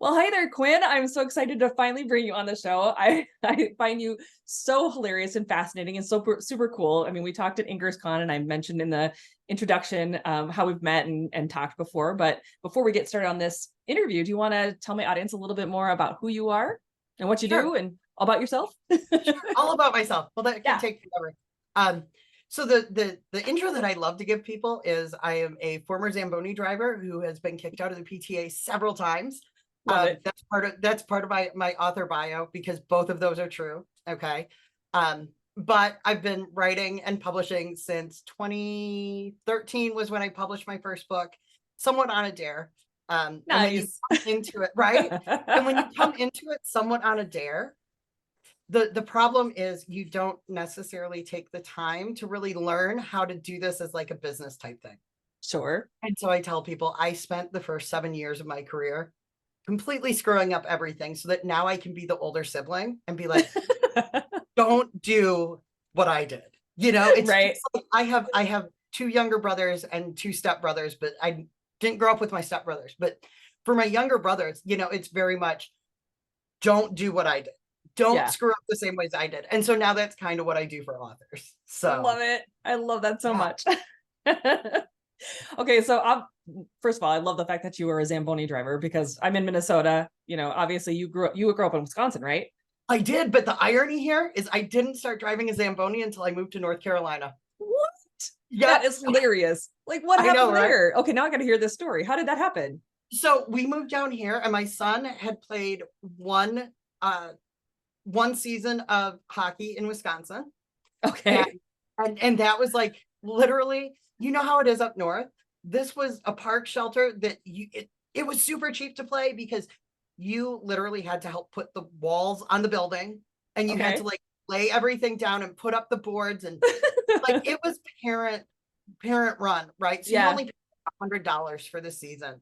Well, hi there, Quinn. I'm so excited to finally bring you on the show. I find you so hilarious and fascinating and super cool. I mean, we talked at InkersCon and I mentioned in the introduction how we've met and talked before. But before we get started on this interview, do you want to tell my audience a little bit more about who you are and what you Sure. do and all about yourself? Sure. All about myself. Well, that can Yeah, take forever. So the intro that I love to give people is I am a former Zamboni driver who has been kicked out of the PTA several times. love it. That's part of my author bio because both of those are true. Okay. But I've been writing and publishing since 2013 was when I published my first book, somewhat on a dare. And when you Nice. come into it, right? And when you come into it somewhat on a dare, the problem is you don't necessarily take the time to really learn how to do this as like a business type thing. Sure. And so I tell people I spent the first 7 years of my career completely screwing up everything so that now I can be the older sibling and be like, don't do what I did. It's Right. just like I have two younger brothers and two stepbrothers, but I didn't grow up with my stepbrothers. But for my younger brothers, it's very much don't do what I did. Don't Yeah. screw up the same ways I did. And so now that's kind of what I do for authors. Love So it. I love that so yeah, much. Okay, so first of all, I love the fact that you were a Zamboni driver because I'm in Minnesota. Obviously you grew up in Wisconsin, right? I did. But the irony here is I didn't start driving a Zamboni until I moved to North Carolina. What? That Yep. is hilarious. Like, what I know, happened right? there? Okay, now I got to hear this story. How did that happen? So we moved down here and my son had played uh one season of hockey in Wisconsin. And Okay. and that was like literally, you know how it is up north. This was a park shelter that it was super cheap to play because you literally had to help put the walls on the building and you had to Okay. like lay everything down and put up the boards and like it was parent run, right? So you Yeah. only paid $100 for the season.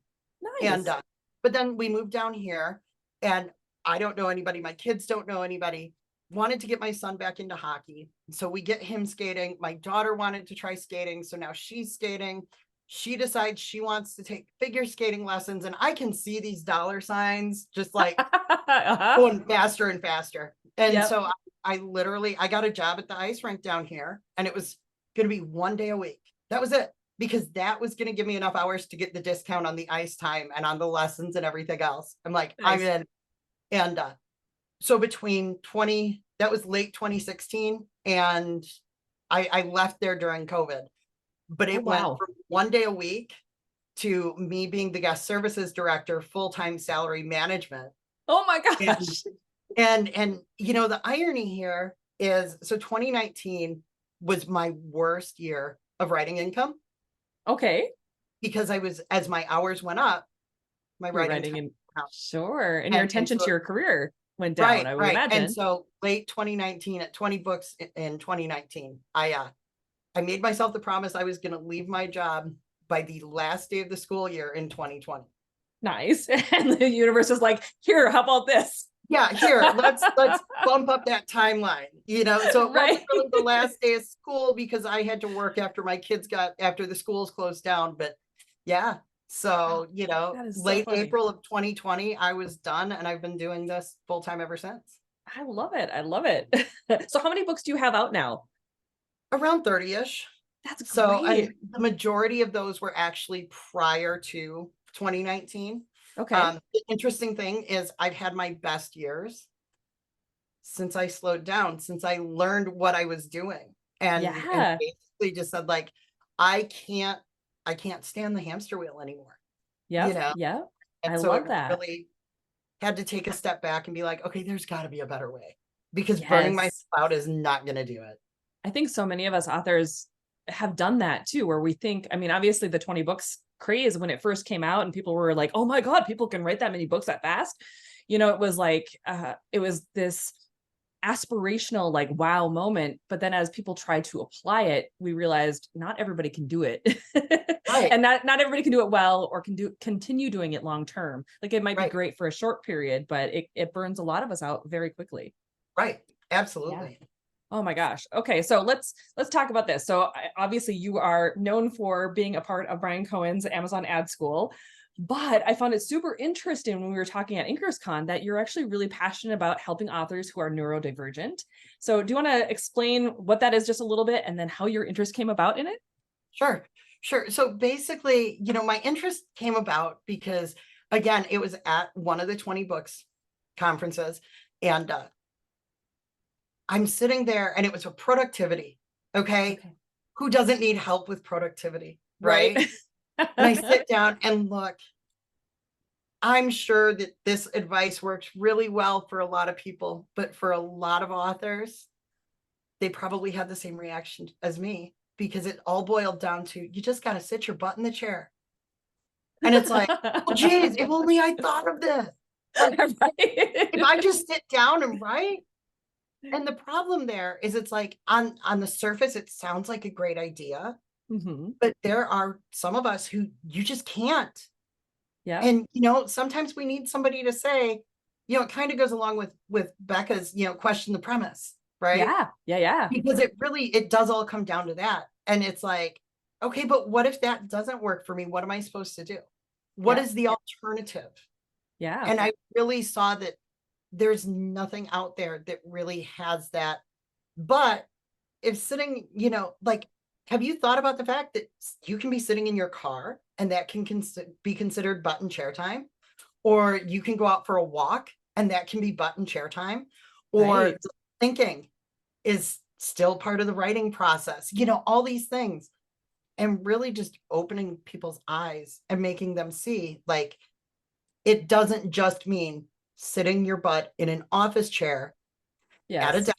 And Nice. but then we moved down here and I don't know anybody, my kids don't know anybody. Wanted to get my son back into hockey. So we get him skating. My daughter wanted to try skating. So now she's skating. She decides she wants to take figure skating lessons. And I can see these dollar signs just like Uh-huh. going faster and faster. And Yep. so I got a job at the ice rink down here and it was going to be 1 day a week. That was it because that was going to give me enough hours to get the discount on the ice time and on the lessons and everything else. I'm like, I'm Nice. in. And so that was late 2016 and I left there during COVID, but Oh, it went wow. from 1 day a week to me being the guest services director, full-time salary management. Oh my And gosh. the irony here is so 2019 was my worst year of writing income Okay. because as my hours went up, my You're writing writing time in. went down. Sure. And your And attention to so your career went down, right, I would right. And imagine. so late 2019 at 20 books in 2019, I made myself the promise I was going to leave my job by the last day of the school year in 2020. Nice. And the universe is like, here, how about this? Yeah, here, let's bump up that timeline. So it wasn't Right. really the last day of school because I had to work after after the schools closed down. But yeah, Oh, so that is so late funny. April of 2020, I was done and I've been doing this full time ever since. I love it. I love it. So how many books do you have out now? Around 30-ish. That's So, and great. the majority of those were actually prior to 2019. Okay. The interesting thing is I've had my best years since I slowed down, since I learned what I was doing and Yeah. basically just said like, I can't, I can't stand the hamster wheel anymore, you Yep. know? Yep. And I so it love that. really had to take a step back and be like, okay, there's got to be a better way because burning myself Yes. out is not going to do it. I think so many of us authors have done that too, where we think, I mean, obviously the 20 books craze when it first came out and people were like, oh my God, people can write that many books that fast. It was like, it was this aspirational, like, wow moment. But then as people tried to apply it, we realized not everybody can do it. Right, And not everybody can do it well or continue doing it long term. Like it might be right, great for a short period, but it burns a lot of us out very quickly. right. Yeah. Absolutely. Oh my gosh. Okay, so let's talk about this. So obviously you are known for being a part of Bryan Cohen's Amazon ad school. But I found it super interesting when we were talking at InkersCon that you're actually really passionate about helping authors who are neurodivergent. So do you want to explain what that is just a little bit, and then how your interest came about in it? Sure, sure. So basically, my interest came about because, again, it was at one of the 20 books conferences, and I'm sitting there, and it was a productivity. Okay. Who doesn't need help with productivity? Right. And I sit down and look, I'm sure that this advice works really well for a lot of people, but for a lot of authors, they probably had the same reaction as me, because it all boiled down to, you just got to sit your butt in the chair. And it's like, oh, geez, if only I thought of this. Like, Right. if I just sit down and write. And the problem there is, it's like on the surface, it sounds like a great idea, but there are some of us who you just can't. Yeah. And, sometimes we need somebody to say, it kind of goes along with Becca's, question the premise, right? Yeah. Because it does all come down to that. And it's like, okay, but what if that doesn't work for me? What am I supposed to do? What is the alternative? Yeah. And I really saw that there's nothing out there that really has that. But if sitting, like, have you thought about the fact that you can be sitting in your car and that can be considered button chair time? Or you can go out for a walk and that can be button chair time? Or thinking is still part of the writing process, all these things. And really just opening people's eyes and making them see, like, it doesn't just mean sitting your butt in an office chair at a desk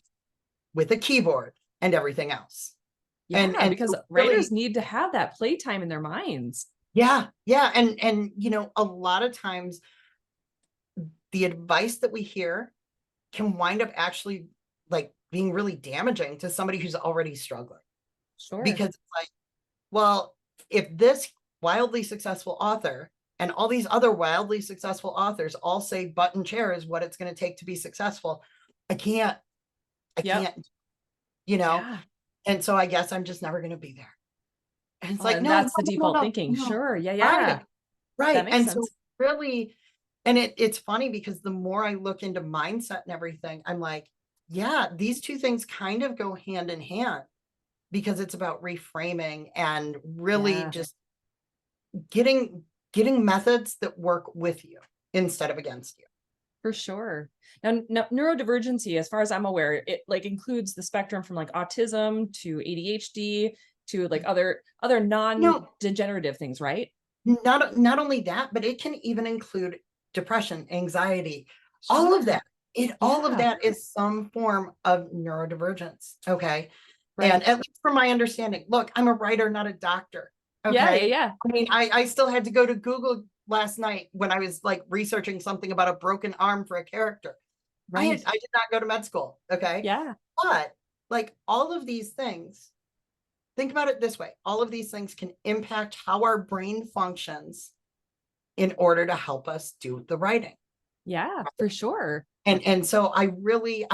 with a keyboard and everything else. Yeah, and because so writers need to have that playtime in their minds. Yeah. And a lot of times the advice that we hear can wind up actually, like, being really damaging to somebody who's already struggling. Sure. Because it's like, well, if this wildly successful author and all these other wildly successful authors all say button chair is what it's going to take to be successful, I can't, and so I guess I'm just never going to be there. And it's like, and no, that's the no, default no, thinking. no. Sure. Yeah. Right. That makes And sense. so really, and it's funny because the more I look into mindset and everything, I'm like, yeah, these two things kind of go hand in hand, because it's about reframing and really just getting methods that work with you instead of against you. For sure. Now, neurodivergency, as far as I'm aware, it like includes the spectrum from like autism to ADHD to like other non-degenerative things, right? Not only that, but it can even include depression, anxiety, all of that. All of that is some form of neurodivergence. Okay. Right. And at least from my understanding, look, I'm a writer, not a doctor. Okay. Yeah. I mean, I still had to go to Google last night when I was like researching something about a broken arm for a character. Right. I did not go to med school. Okay. Yeah. But like all of these things, think about it this way. All of these things can impact how our brain functions in order to help us do the writing. Yeah, for sure. And so I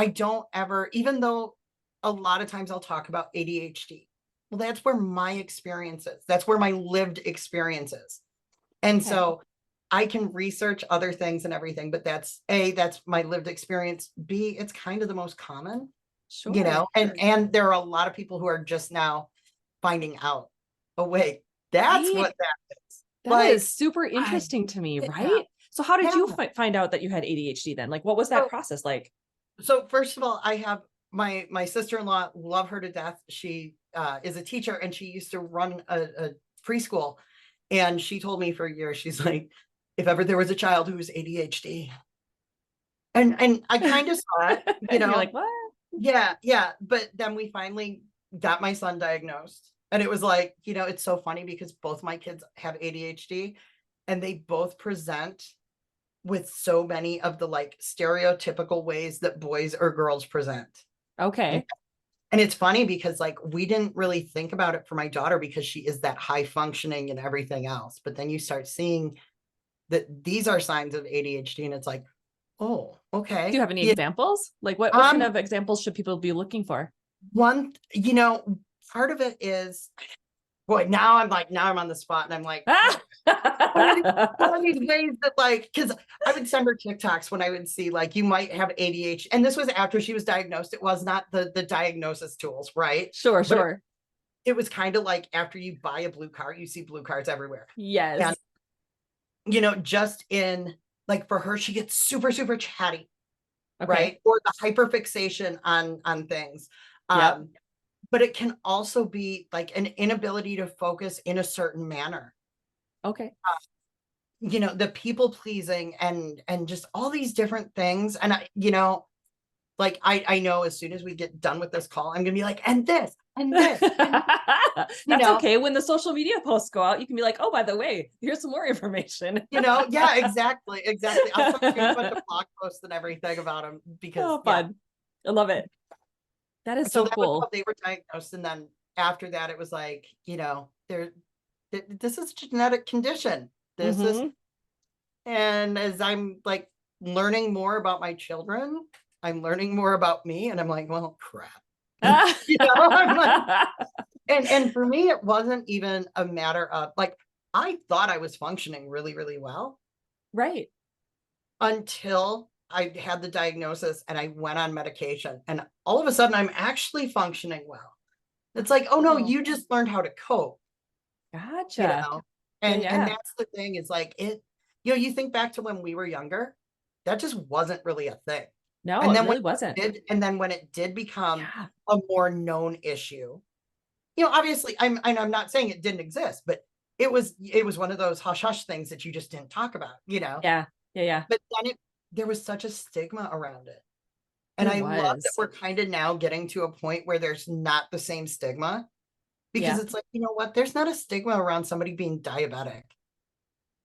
don't ever, even though a lot of times I'll talk about ADHD. Well, that's where my experience is. That's where my lived experience is. And so I can research other things and everything, but that's my lived experience. B, it's kind of the most common, and there are a lot of people who are just now finding out, oh, wait, that's what that is. That is super interesting to me, right? So how did you find out that you had ADHD then? Like, what was that process like? So first of all, I have my sister-in-law, love her to death. She is a teacher, and she used to run a preschool. And she told me for years, she's like, if ever there was a child who was ADHD. And I kind of saw it, You're like, what? Yeah. But then we finally got my son diagnosed. And it was like, it's so funny because both my kids have ADHD and they both present with so many of the like stereotypical ways that boys or girls present. Okay. And it's funny because like, we didn't really think about it for my daughter because she is that high functioning and everything else. But then you start seeing that these are signs of ADHD and it's like, oh, okay. Do you have any examples? Like what kind of examples should people be looking for? One, part of it is boy, now I'm on the spot and I'm like, what are these ways that like, because I would send her TikToks when I would see like, you might have ADHD. And this was after she was diagnosed. It was not the diagnosis tools, right? Sure, But sure. it was kind of like after you buy a blue card, you see blue cards everywhere. Yes. And, you know, just in like for her, she gets super, super chatty, Okay. right? Or the hyperfixation on things. Yep. But it can also be like an inability to focus in a certain manner. Okay. You know, the people pleasing and just all these different things. And I, you know, like I know as soon as we get done with this call, I'm gonna be like, and this, and this. And, That's know, okay. When the social media posts go out, you can be like, oh, by the way, here's some more information. You know, yeah, exactly. I'll start doing a bunch of blog posts and everything about them because fun. I love it. That is so cool. They were diagnosed, and then after that, it was like, you know, this is a genetic condition. This is, and as I'm like learning more about my children, I'm learning more about me, and I'm like, well, crap. You know, I'm like, and for me, it wasn't even a matter of like, I thought I was functioning really, really well. Right. Until I had the diagnosis and I went on medication, and all of a sudden I'm actually functioning well. It's like, oh no, you just learned how to cope. Gotcha. You know? And that's the thing, is like it, you know, you think back to when we were younger, that just wasn't really a thing. No, and then it really wasn't. And then when it did become a more known issue, you know, obviously I'm not saying it didn't exist, but it was one of those hush hush things that you just didn't talk about, you know? Yeah. But then there was such a stigma around it. And I love that we're kind of now getting to a point where there's not the same stigma, because it's like, you know what, there's not a stigma around somebody being diabetic.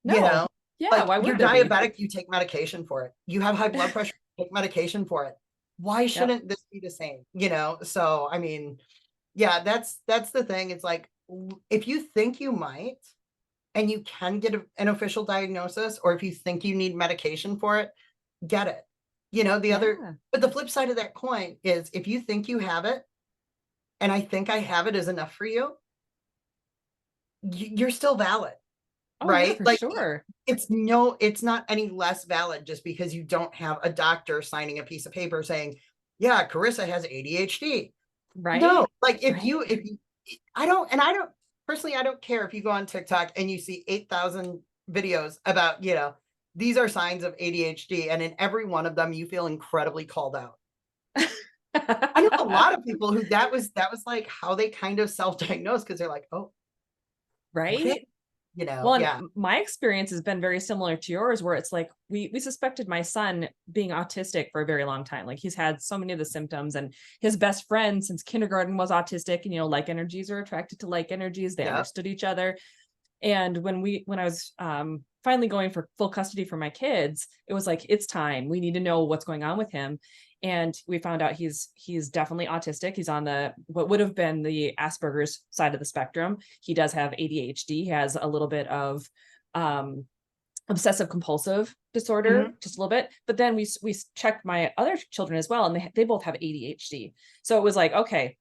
No. You know, like, why would you're diabetic, you take medication for it. You have high blood pressure, take medication for it. Why shouldn't this be the same? You know, so I mean, yeah, that's the thing. It's like, if you think you might, and you can get an official diagnosis, or if you think you need medication for it, get it. You know, but the flip side of that coin is, if you think you have it, and I think I have it is enough for you, you're still valid. Right? Yeah, like, sure. It's not any less valid just because you don't have a doctor signing a piece of paper saying, yeah, Carissa has ADHD. Right. No, like if you, I don't personally, I don't care if you go on TikTok and you see 8,000 videos about, you know, these are signs of ADHD, and in every one of them you feel incredibly called out. I know a lot of people who that was like how they kind of self-diagnosed, because they're like, oh, right. Okay. You know, well, my experience has been very similar to yours, where it's like we suspected my son being autistic for a very long time. Like, he's had so many of the symptoms, and his best friend since kindergarten was autistic, and, you know, like energies are attracted to like energies. They understood each other. And when I was finally going for full custody for my kids, it was like, it's time. We need to know what's going on with him. And we found out he's definitely autistic. He's on what would have been the Asperger's side of the spectrum. He does have ADHD. He has a little bit of obsessive compulsive disorder, just a little bit. But then we checked my other children as well, and they both have ADHD. So it was like, okay,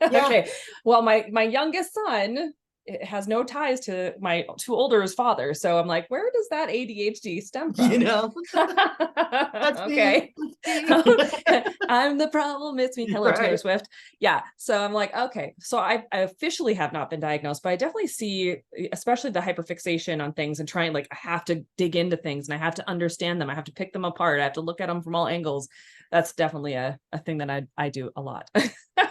okay. Well, my youngest son, it has no ties to my two older father. So I'm like, where does that ADHD stem from? You know, that's okay. I'm the problem. It's me. Hello, Taylor Swift. Yeah. So I'm like, okay. So I officially have not been diagnosed, but I definitely see, especially the hyperfixation on things, and trying, like, I have to dig into things, and I have to understand them. I have to pick them apart. I have to look at them from all angles. That's definitely a thing that I do a lot.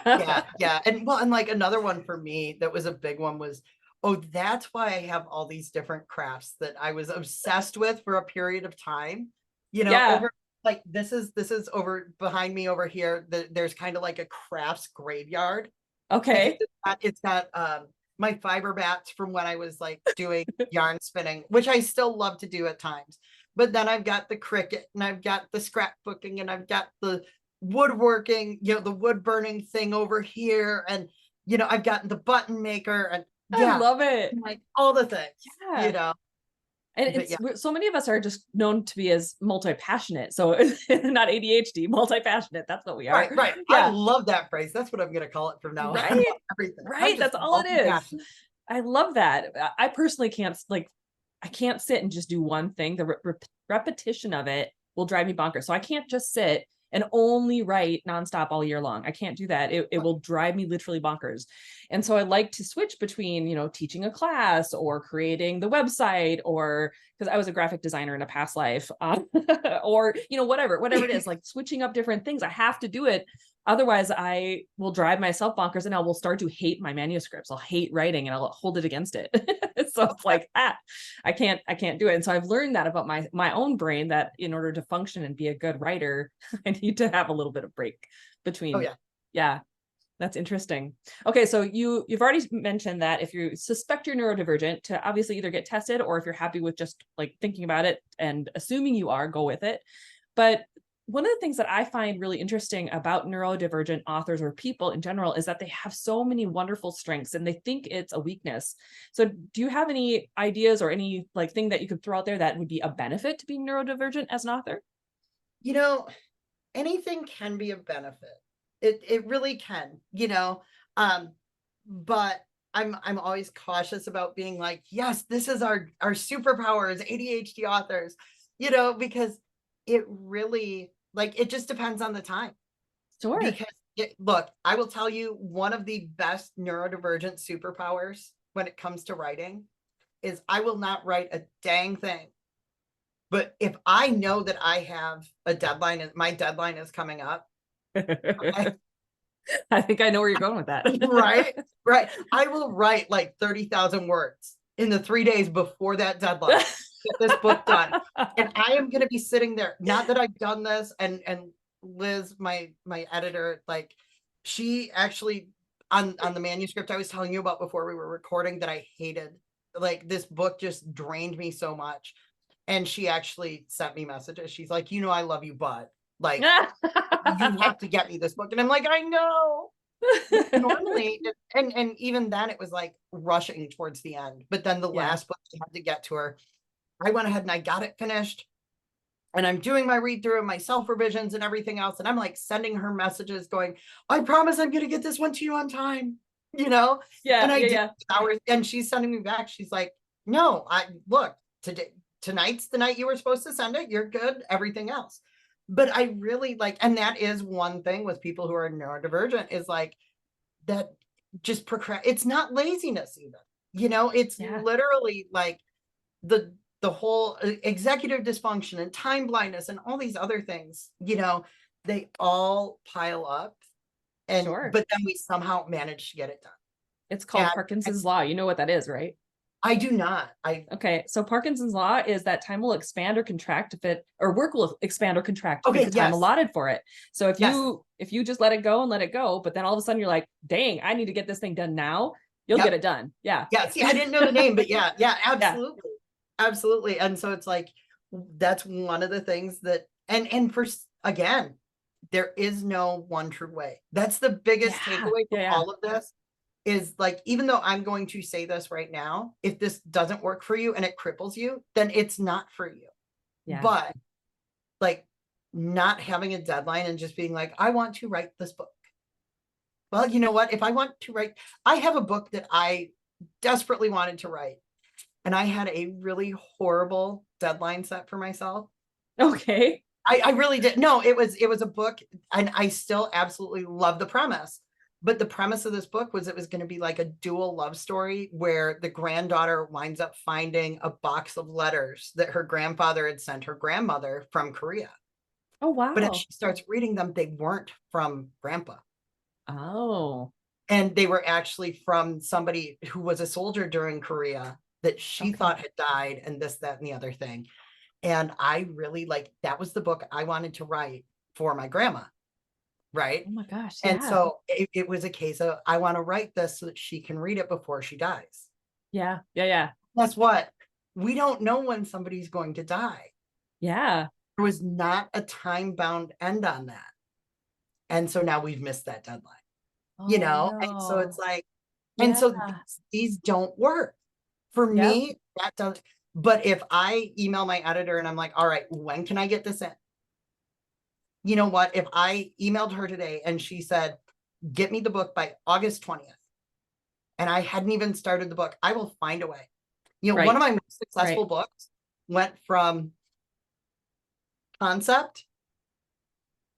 Yeah. And like another one for me that was a big one was, oh, that's why I have all these different crafts that I was obsessed with for a period of time. You know, over, like, this is over behind me over here. There's kind of like a crafts graveyard. Okay. It's got my fiber bats from when I was like doing yarn spinning, which I still love to do at times. But then I've got the Cricut, and I've got the scrapbooking, and I've got the woodworking, you know, the wood burning thing over here. And, you know, I've gotten the button maker, and I love it. Like all the things, you know. And But yeah, so many of us are just known to be as multi-passionate. So not ADHD, multi-passionate. That's what we are. right. I Yeah. love that phrase. That's what I'm going to call it from now on Right. about everything. I'm Right. just That's all it is. multi-passionate. I love that. I personally can't I can't sit and just do one thing. The repetition of it will drive me bonkers. So I can't just sit and only write nonstop all year long. I can't do that. It will drive me literally bonkers. And so I like to switch between, teaching a class or creating the website, or because I was a graphic designer in a past life, or, whatever it is, like switching up different things. I have to do it. Otherwise, I will drive myself bonkers and I will start to hate my manuscripts. I'll hate writing and I'll hold it against it. So it's like, I can't do it. And so I've learned that about my own brain, that in order to function and be a good writer, I need to have a little bit of break between. Oh yeah. Yeah. That's interesting. Okay. So you've already mentioned that if you suspect you're neurodivergent, to obviously either get tested, or if you're happy with just like thinking about it and assuming you are, go with it. But one of the things that I find really interesting about neurodivergent authors or people in general is that they have so many wonderful strengths and they think it's a weakness. So do you have any ideas or any thing that you could throw out there that would be a benefit to being neurodivergent as an author? Anything can be a benefit. It really can, but I'm always cautious about being like, yes, this is our superpower as ADHD authors, because it really, it just depends on the time. Sure. Because look, I will tell you, one of the best neurodivergent superpowers when it comes to writing is I will not write a dang thing. But if I know that I have a deadline and my deadline is coming up, I think I know where you're going with that. Right. I will write like 30,000 words in the 3 days before that deadline, get this book done. And I am going to be sitting there. Not that I've done this. And Liz, my editor, she actually on the manuscript I was telling you about before we were recording that I hated, this book just drained me so much. And she actually sent me messages. She's like, I love you, but you have to get me this book. And I'm like, I know. Normally, and even then it was like rushing towards the end. But then the last book I had to get to her, I went ahead and I got it finished. And I'm doing my read through and my self revisions and everything else. And I'm like sending her messages going, I promise I'm going to get this one to you on time, Yeah. And I did hours, and she's sending me back. She's like, no, look, tonight's the night you were supposed to send it. You're good. Everything else. But I really and that is one thing with people who are neurodivergent is that just it's not laziness even, it's literally the whole executive dysfunction and time blindness and all these other things, they all pile up. And but then we somehow manage to get it done. It's called Parkinson's law. You know what that is, right? I do not. Okay. So Parkinson's law is that time will expand or contract or work will expand or contract with the time allotted for it. So if you just let it go and let it go, but then all of a sudden you're like, dang, I need to get this thing done now, you'll get it done. Yeah. Yeah. See, I didn't know the name, but yeah, absolutely. Yeah. Absolutely. And so it's that's one of the things that, and for, again, there is no one true way. That's the biggest takeaway from all of this. Is even though I'm going to say this right now, if this doesn't work for you and it cripples you, then it's not for you. Yeah. But not having a deadline and just being like, I want to write this book. Well, you know what? If I want to write, I have a book that I desperately wanted to write. And I had a really horrible deadline set for myself. Okay. I really did. No, it was a book, and I still absolutely love the premise. But the premise of this book was it was going to be like a dual love story where the granddaughter winds up finding a box of letters that her grandfather had sent her grandmother from Korea. Oh, wow. But as she starts reading them, they weren't from grandpa. Oh. And they were actually from somebody who was a soldier during Korea that she thought had died, and this, that, and the other thing. And I really that was the book I wanted to write for my grandma. Right. Oh my gosh. Yeah. And so it was a case of, I want to write this so that she can read it before she dies. Yeah. Yeah. Yeah. Guess what? We don't know when somebody's going to die. Yeah. There was not a time bound end on that. And so now we've missed that deadline, no. And so it's and so these don't work for me. That does. But if I email my editor and I'm like, all right, when can I get this in? You know what? If I emailed her today and she said, get me the book by August 20th, and I hadn't even started the book, I will find a way. You know, one Right. of my most successful Right. books went from concept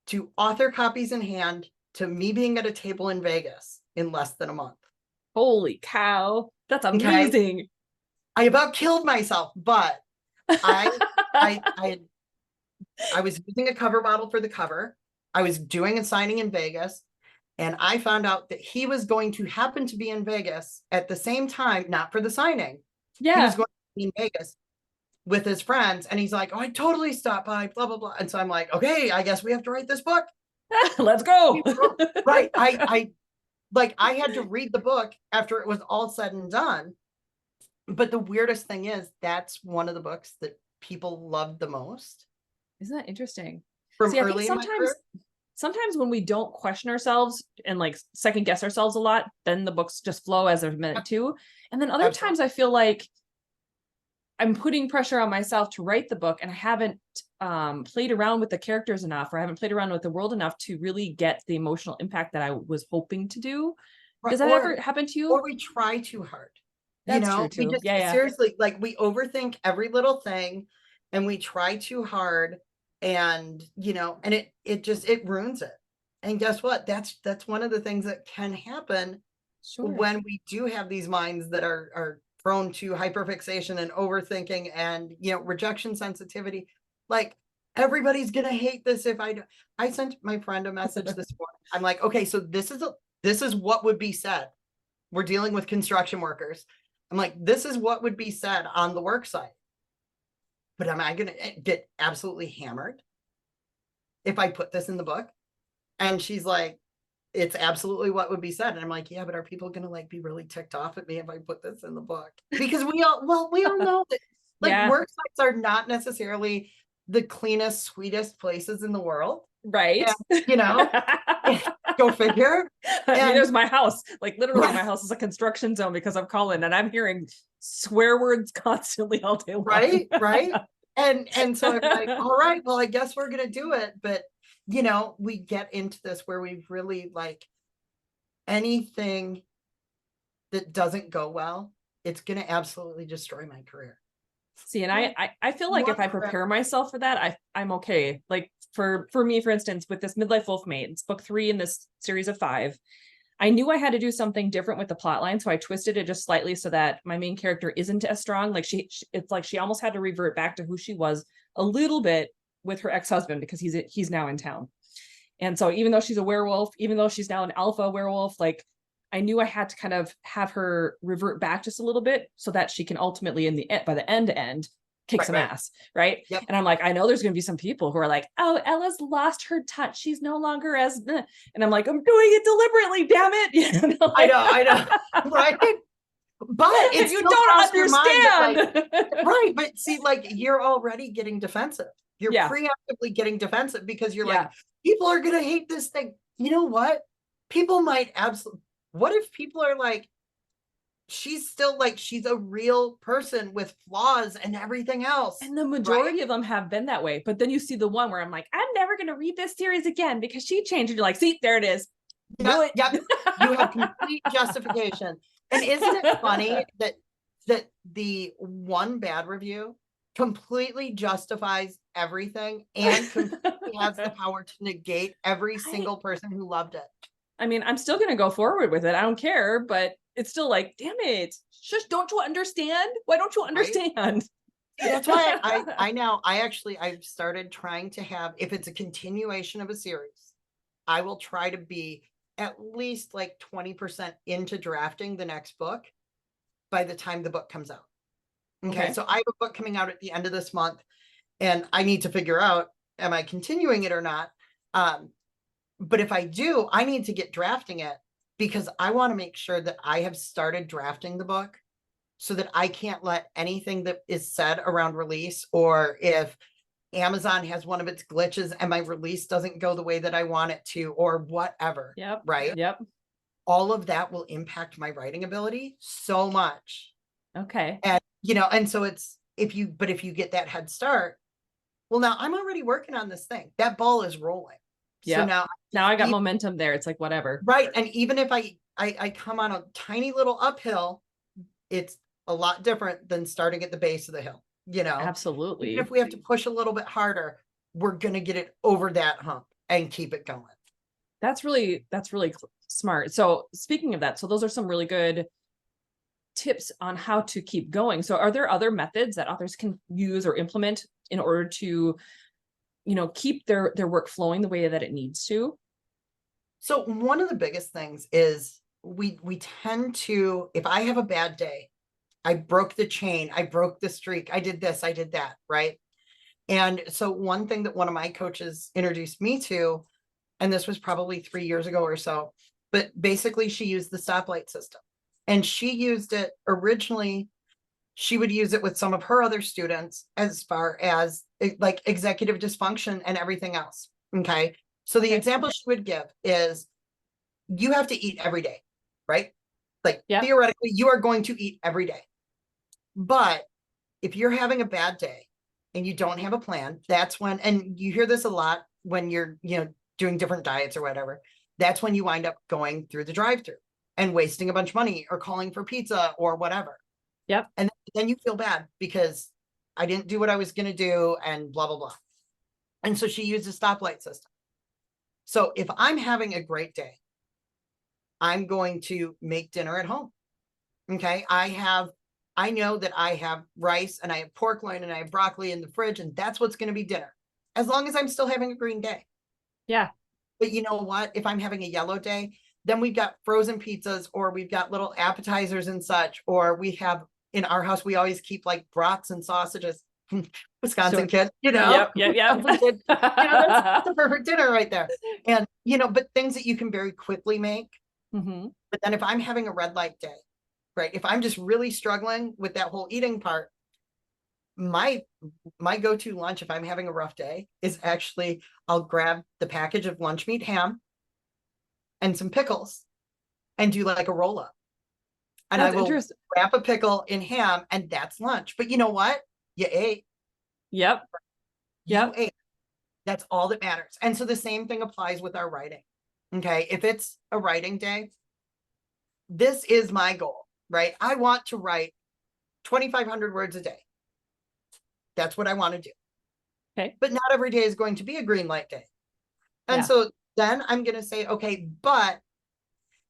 to author copies in hand to me being at a table in Vegas in less than a month. Holy cow. That's Okay. amazing. I about killed myself, but I was using a cover model for the cover. I was doing a signing in Vegas, and I found out that he was going to happen to be in Vegas at the same time, not for the signing. He was Yeah. going to be in Vegas with his friends, and he's like, oh, I totally stopped by, blah, blah, blah. And so I'm like, okay, I guess we have to write this book. Let's go. Right. I had to read the book after it was all said and done. But the weirdest thing is that's one of the books that people loved the most. Isn't that interesting? From See, I think early in my career. sometimes when we don't question ourselves and like second guess ourselves a lot, then the books just flow as they're meant to. And then other Absolutely. times I feel like I'm putting pressure on myself to write the book, and I haven't played around with the characters enough, or I haven't played around with the world enough to really get the emotional impact that I was hoping to do. Does that ever happen to you? Or we try too hard. That's true too. We just Yeah. seriously, like, we overthink every little thing, and we try too hard, and and it ruins it. And guess what? That's one of the things that can happen when we do have these minds that are prone to hyperfixation and overthinking and rejection sensitivity. Like, everybody's gonna hate this if I sent my friend a message this morning. I'm like, okay, so this is what would be said. We're dealing with construction workers. I'm like, this is what would be said on the work site. But am I going to get absolutely hammered if I put this in the book? And she's like, it's absolutely what would be said. And I'm like, yeah, but are people going to like be really ticked off at me if I put this in the book? Because we all know that like work sites are not necessarily the cleanest, sweetest places in the world. Right. And, go figure. I mean, there's my house. Like, literally, my house is a construction zone because of Colin, and I'm hearing swear words constantly all day long. Right. And so I'm like, all right, well, I guess we're gonna do it. But we get into this where we really like anything that doesn't go well, it's gonna absolutely destroy my career. See, and I feel like if I prepare myself for that, I'm okay. Like for me, for instance, with this Midlife Wolf Mate, it's book 3 in this series of 5. I knew I had to do something different with the plot line, so I twisted it just slightly so that my main character isn't as strong. Like it's like she almost had to revert back to who she was a little bit with her ex-husband because he's now in town. And so even though she's a werewolf, even though she's now an alpha werewolf, like I knew I had to kind of have her revert back just a little bit so that she can ultimately by the end kick some ass, right? Yep. And I'm like, I know there's going to be some people who are like, oh, Ella's lost her touch. She's no longer as, and I'm like, I'm doing it deliberately, damn it. I know, right? But it's you don't understand. Right. But see, like, you're already getting defensive. You're preemptively getting defensive because you're like, people are going to hate this thing. You know what? People might absolutely, what if people are like, she's still like, she's a real person with flaws and everything else. And the majority of them have been that way. But then you see the one where I'm like, I'm never going to read this series again because she changed. And you're like, see, there it is. Yep. You have complete justification. And isn't it funny that the one bad review completely justifies everything and completely has the power to negate every single person who loved it? I mean, I'm still going to go forward with it. I don't care, but it's still like, damn it. Shush, don't you understand? Why don't you understand? Right? That's why I've started trying to have, if it's a continuation of a series, I will try to be at least like 20% into drafting the next book by the time the book comes out. Okay. So I have a book coming out at the end of this month, and I need to figure out, am I continuing it or not? But if I do, I need to get drafting it because I want to make sure that I have started drafting the book so that I can't let anything that is said around release, or if Amazon has one of its glitches and my release doesn't go the way that I want it to, or whatever. Yep. Right. Yep. All of that will impact my writing ability so much. Okay. And, and so it's, if you get that head start, well, now I'm already working on this thing. That ball is rolling. Yeah. So now I got momentum there. It's like, whatever. Right. And even if I come on a tiny little uphill, it's a lot different than starting at the base of the hill, Absolutely. Even if we have to push a little bit harder, we're going to get it over that hump and keep it going. That's really smart. So speaking of that, so those are some really good tips on how to keep going. So are there other methods that authors can use or implement in order to, keep their work flowing the way that it needs to? So one of the biggest things is we tend to, if I have a bad day, I broke the chain, I broke the streak, I did this, I did that, right? And so one thing that one of my coaches introduced me to, and this was probably 3 years ago or so, but basically she used the stoplight system. And she used it originally, she would use it with some of her other students as far as like executive dysfunction and everything else. Okay. So the example she would give is you have to eat every day, right? Like theoretically, you are going to eat every day. But if you're having a bad day and you don't have a plan, that's when, and you hear this a lot when you're, doing different diets or whatever, that's when you wind up going through the drive-through and wasting a bunch of money or calling for pizza or whatever. Yep. And then you feel bad because I didn't do what I was going to do and blah, blah, blah. And so she used a stoplight system. So if I'm having a great day, I'm going to make dinner at home. Okay. I know that I have rice and I have pork loin and I have broccoli in the fridge, and that's what's going to be dinner, as long as I'm still having a green day. Yeah. But you know what? If I'm having a yellow day, then we've got frozen pizzas, or we've got little appetizers and such, or we have in our house, we always keep like brats and sausages. Wisconsin kid, Yep. That's the perfect dinner right there. And, but things that you can very quickly make. Mm-hmm. But then if I'm having a red light day, right, if I'm just really struggling with that whole eating part, my go-to lunch, if I'm having a rough day, is actually I'll grab the package of lunch meat ham and some pickles and do like a roll-up. And I will wrap a pickle in ham, and that's lunch. But you know what? You ate. Yep. You ate. That's all that matters. And so the same thing applies with our writing. Okay. If it's a writing day, this is my goal, right? I want to write 2,500 words a day. That's what I want to do. Okay. But not every day is going to be a green light day. And so then I'm going to say, okay, but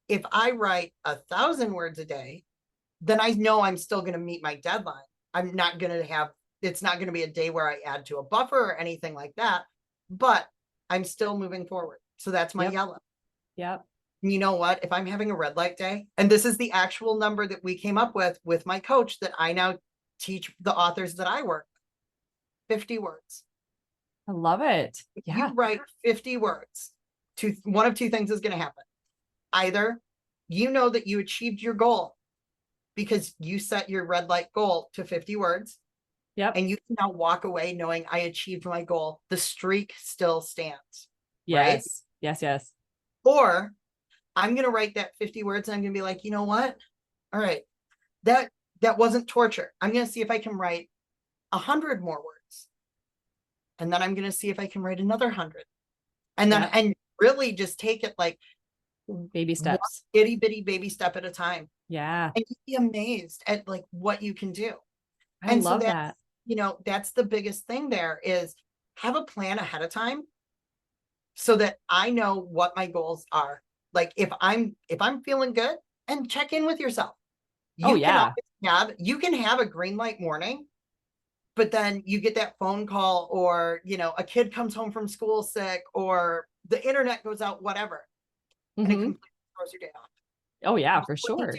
if I write 1,000 words a day, then I know I'm still going to meet my deadline. I'm not going to have, it's not going to be a day where I add to a buffer or anything like that, but I'm still moving forward. So that's my yellow. Yep. You know what? If I'm having a red light day, and this is the actual number that we came up with my coach that I now teach the authors that I work with, 50 words. I love it. If you write 50 words, one of two things is going to happen. Either you know that you achieved your goal because you set your red light goal to 50 words. Yep. And you can now walk away knowing I achieved my goal. The streak still stands. Yes. Right? Yes. Or I'm going to write that 50 words and I'm going to be like, you know what? All right. That wasn't torture. I'm going to see if I can write 100 more words. And then I'm going to see if I can write another 100. And then, and really just take it like baby steps, itty bitty baby step at a time. Yeah. And you'd be amazed at like what you can do. I love that. That's the biggest thing there is have a plan ahead of time so that I know what my goals are. Like if I'm feeling good, and check in with yourself. You can have a green light morning, but then you get that phone call or, a kid comes home from school sick or the internet goes out, whatever. And it completely throws your day off. Oh yeah, for sure.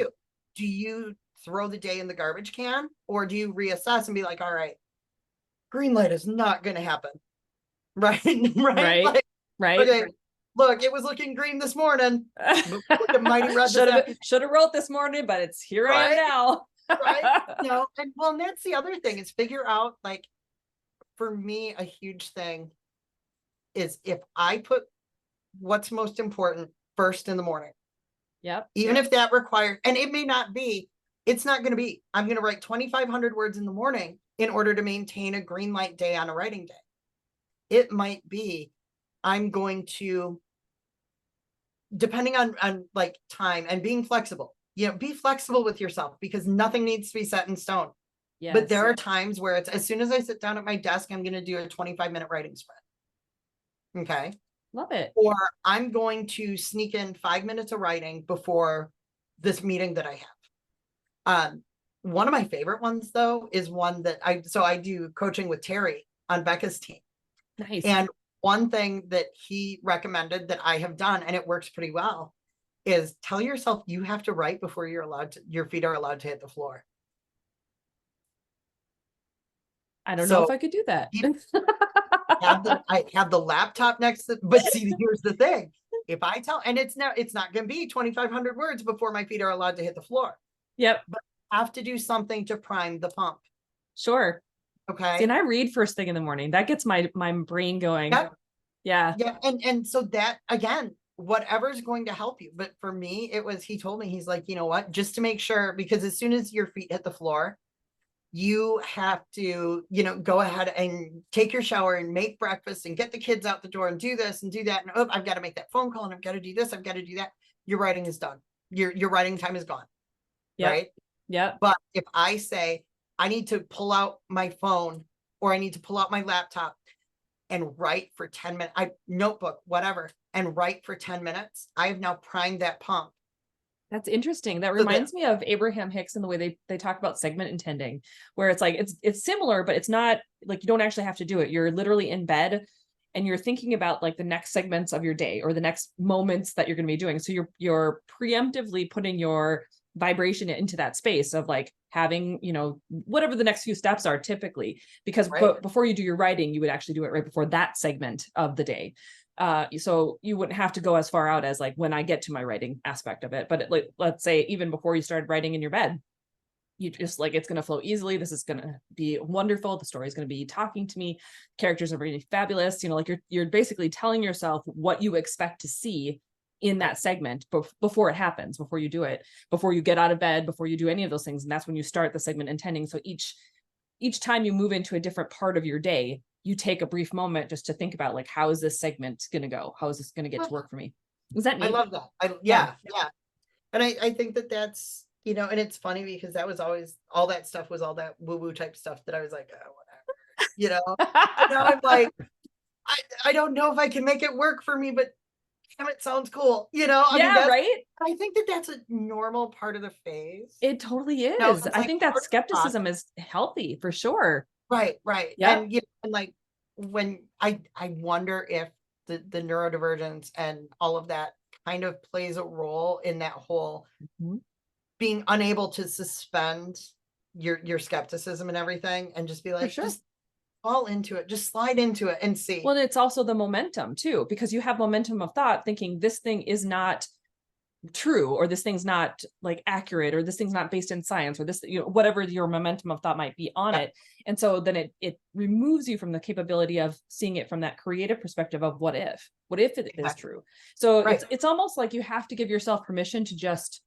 Do you throw the day in the garbage can, or do you reassess and be like, all right, green light is not going to happen. Right. Right. Right. Okay. Look, it was looking green this morning. Should have wrote this morning, but it's here I am now. Right. And that's the other thing is figure out, like, for me, a huge thing is if I put what's most important first in the morning. Yep. Even if that requires, and it may not be, it's not going to be, I'm going to write 2,500 words in the morning, in order to maintain a green light day on a writing day. It might be, I'm going to, depending on like time and being flexible, be flexible with yourself, because nothing needs to be set in stone. Yes. But there are times where it's, as soon as I sit down at my desk, I'm going to do a 25-minute writing spread. Okay. Love it. Or I'm going to sneak in 5 minutes of writing before this meeting that I have. One of my favorite ones, though, is one that I do coaching with Terry on Becca's team. Nice. And one thing that he recommended that I have done, and it works pretty well, is tell yourself you have to write before your feet are allowed to hit the floor. I don't know if I could do that. I have the laptop next to, but see, here's the thing. If I tell, and it's not going to be 2,500 words before my feet are allowed to hit the floor. Yep. But I have to do something to prime the pump. Sure. Okay. See, and I read first thing in the morning. That gets my brain going. Yep. Yeah. Yeah. And so that, again, whatever's going to help you. But for me, he told me, he's like, you know what, just to make sure, because as soon as your feet hit the floor, you have to, go ahead and take your shower and make breakfast and get the kids out the door and do this and do that. And I've got to make that phone call and I've got to do this. I've got to do that. Your writing is done. Your writing time is gone. Yep. Right. Yeah. But if I say I need to pull out my phone or I need to pull out my laptop and write for 10 minutes, notebook, whatever, and write for 10 minutes, I have now primed that pump. That's interesting. That reminds me of Abraham Hicks and the way they talk about segment intending, where it's like, it's similar, but it's not like, you don't actually have to do it. You're literally in bed and you're thinking about like the next segments of your day or the next moments that you're going to be doing. So you're preemptively putting your vibration into that space of like having, whatever the next few steps are typically, because before you do your writing, you would actually do it right before that segment of the day. So you wouldn't have to go as far out as like when I get to my writing aspect of it, but let's say even before you started writing in your bed, you just like, it's going to flow easily. This is going to be wonderful. The story is going to be talking to me. Characters are really fabulous. Like you're basically telling yourself what you expect to see in that segment before it happens, before you do it, before you get out of bed, before you do any of those things. And that's when you start the segment intending. So each time you move into a different part of your day, you take a brief moment just to think about like, how is this segment going to go? How is this going to get to work for me? Is that neat? I love that. Yeah. And I think that's, and it's funny because that was always, all that stuff was all that woo-woo type stuff that I was like, oh, whatever, now I'm like, I don't know if I can make it work for me, but damn, it sounds cool. Right. I think that's a normal part of the phase. It totally is. I think that skepticism is healthy for sure. Right. Yeah. And like when I wonder if the neurodivergence and all of that kind of plays a role in that whole being unable to suspend your skepticism and everything and just be like, just fall into it, just slide into it and see. Well, it's also the momentum too, because you have momentum of thought thinking this thing is not true, or this thing's not like accurate, or this thing's not based in science, or this, whatever your momentum of thought might be on it. And so then it removes you from the capability of seeing it from that creative perspective of what if it is true. So it's almost like you have to give yourself permission to just